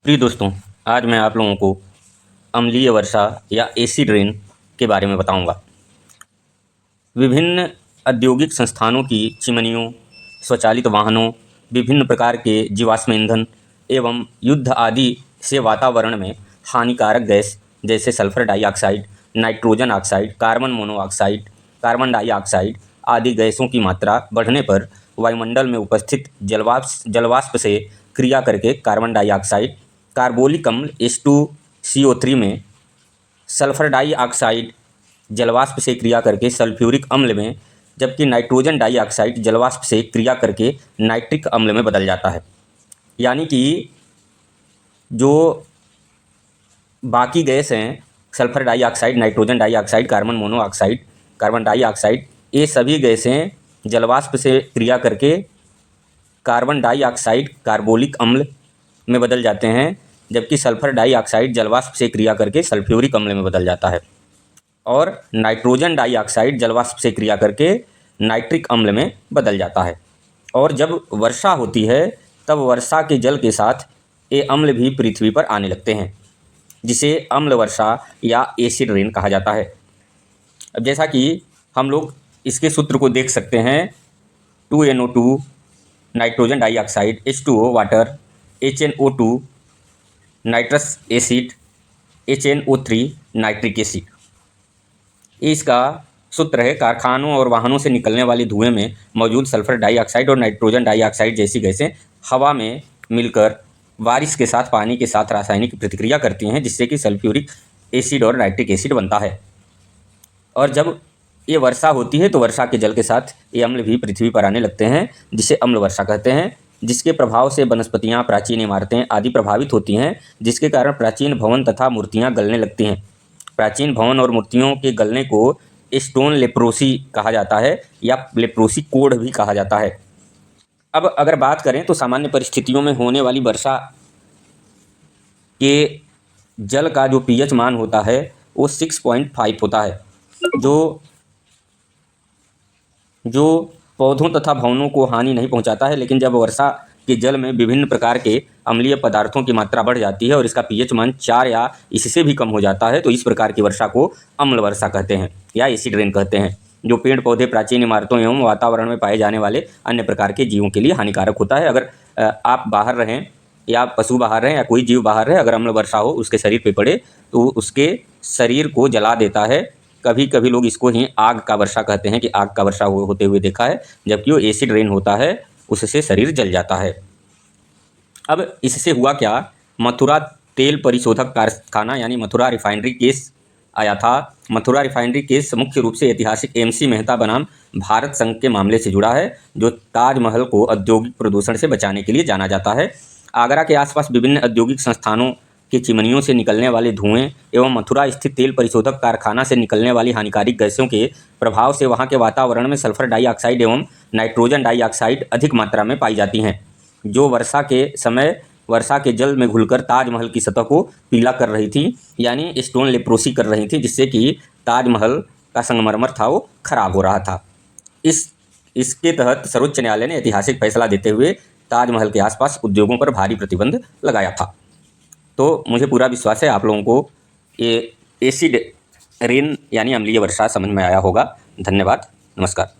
प्रिय दोस्तों, आज मैं आप लोगों को अम्लीय वर्षा या एसिड रेन के बारे में बताऊंगा। विभिन्न औद्योगिक संस्थानों की चिमनियों, स्वचालित वाहनों, विभिन्न प्रकार के जीवाश्म ईंधन एवं युद्ध आदि से वातावरण में हानिकारक गैस जैसे sulphur dioxide, nitrogen oxide, carbon monoxide, carbon dioxide आदि गैसों की मात्रा बढ़ने पर वायुमंडल में उपस्थित जलवाष्प से क्रिया करके कार्बन डाइऑक्साइड, कार्बोलिक अम्ल H2CO3 में, सल्फर डाइऑक्साइड जलवाष्प से क्रिया करके सल्फ्यूरिक अम्ल में, जबकि नाइट्रोजन डाइऑक्साइड जलवाष्प से क्रिया करके नाइट्रिक अम्ल में बदल जाता है। यानी कि जो बाकी गैस हैं, sulphur dioxide, nitrogen dioxide, carbon monoxide, carbon dioxide, ये सभी गैसें जलवाष्प से क्रिया करके कार्बन डाइऑक्साइड कार्बोलिक अम्ल में बदल जाते हैं, जबकि सल्फर डाइऑक्साइड जलवाष्प से क्रिया करके सल्फ्यूरिक अम्ल में बदल जाता है और नाइट्रोजन डाइऑक्साइड जलवाष्प से क्रिया करके नाइट्रिक अम्ल में बदल जाता है। और जब वर्षा होती है तब वर्षा के जल के साथ ये अम्ल भी पृथ्वी पर आने लगते हैं, जिसे अम्ल वर्षा या एसिड रेन कहा जाता है। अब जैसा कि हम लोग इसके सूत्र को देख सकते हैं, 2NO2 nitrogen dioxide, H2O water, HNO2 nitrous acid, HNO3 nitric acid. इसका सूत्र है, कारखानों और वाहनों से निकलने वाले धुएं में मौजूद सल्फर डाइऑक्साइड और नाइट्रोजन डाइऑक्साइड जैसी गैसें हवा में मिलकर बारिश के साथ पानी के साथ रासायनिक प्रतिक्रिया करती हैं, जिससे कि सल्फ्यूरिक एसिड और नाइट्रिक एसिड बनता है। और जब ये वर्षा होती है तो वर्षा के जल के साथ ये अम्ल भी पृथ्वी पर आने लगते हैं, जिसे अम्ल वर्षा कहते हैं, जिसके प्रभाव से वनस्पतियाँ, प्राचीन इमारतें आदि प्रभावित होती हैं, जिसके कारण प्राचीन भवन तथा मूर्तियाँ गलने लगती हैं। प्राचीन भवन और मूर्तियों के गलने को स्टोन लेप्रोसी कहा जाता है या लेप्रोसी कोढ़ भी कहा जाता है। अब अगर बात करें तो सामान्य परिस्थितियों में होने वाली वर्षा के जल का जो pH मान होता है वो 6.5 होता है, जो पौधों तथा भवनों को हानि नहीं पहुंचाता है। लेकिन जब वर्षा के जल में विभिन्न प्रकार के अम्लीय पदार्थों की मात्रा बढ़ जाती है और इसका pH मान 4 या इससे भी कम हो जाता है, तो इस प्रकार की वर्षा को अम्ल वर्षा कहते हैं या एसिड रेन कहते हैं, जो पेड़ पौधे, प्राचीन इमारतों एवं वातावरण में पाए जाने वाले अन्य प्रकार के जीवों के लिए हानिकारक होता है। अगर आप बाहर रहें या पशु बाहर रहें या कोई जीव बाहर रहे, अगर अम्ल वर्षा हो उसके शरीर पर पड़े तो उसके शरीर को जला देता है। कभी कभी लोग इसको ही आग का वर्षा कहते हैं कि आग का वर्षा होते हुए देखा है, जबकि वो एसिड रेन होता है, उससे शरीर जल जाता है। अब इससे हुआ क्या, मथुरा तेल परिशोधक कारखाना यानी मथुरा रिफाइनरी केस आया था। मथुरा रिफाइनरी केस मुख्य रूप से ऐतिहासिक MC मेहता बनाम भारत संघ के मामले से जुड़ा है, जो ताजमहल को औद्योगिक प्रदूषण से बचाने के लिए जाना जाता है। आगरा के आसपास विभिन्न औद्योगिक संस्थानों की चिमनियों से निकलने वाले धुएं एवं मथुरा स्थित तेल परिशोधक कारखाना से निकलने वाली हानिकारक गैसों के प्रभाव से वहां के वातावरण में सल्फर डाइऑक्साइड एवं नाइट्रोजन डाइऑक्साइड अधिक मात्रा में पाई जाती हैं, जो वर्षा के समय वर्षा के जल में घुलकर ताजमहल की सतह को पीला कर रही थी, यानी स्टोन लेप्रोसी कर रही थी, जिससे कि ताजमहल का संगमरमर था वो खराब हो रहा था। इसके तहत सर्वोच्च न्यायालय ने ऐतिहासिक फैसला देते हुए ताजमहल के आसपास उद्योगों पर भारी प्रतिबंध लगाया था। तो मुझे पूरा विश्वास है आप लोगों को ये एसिड रेन यानी अम्लीय वर्षा समझ में आया होगा। धन्यवाद, नमस्कार।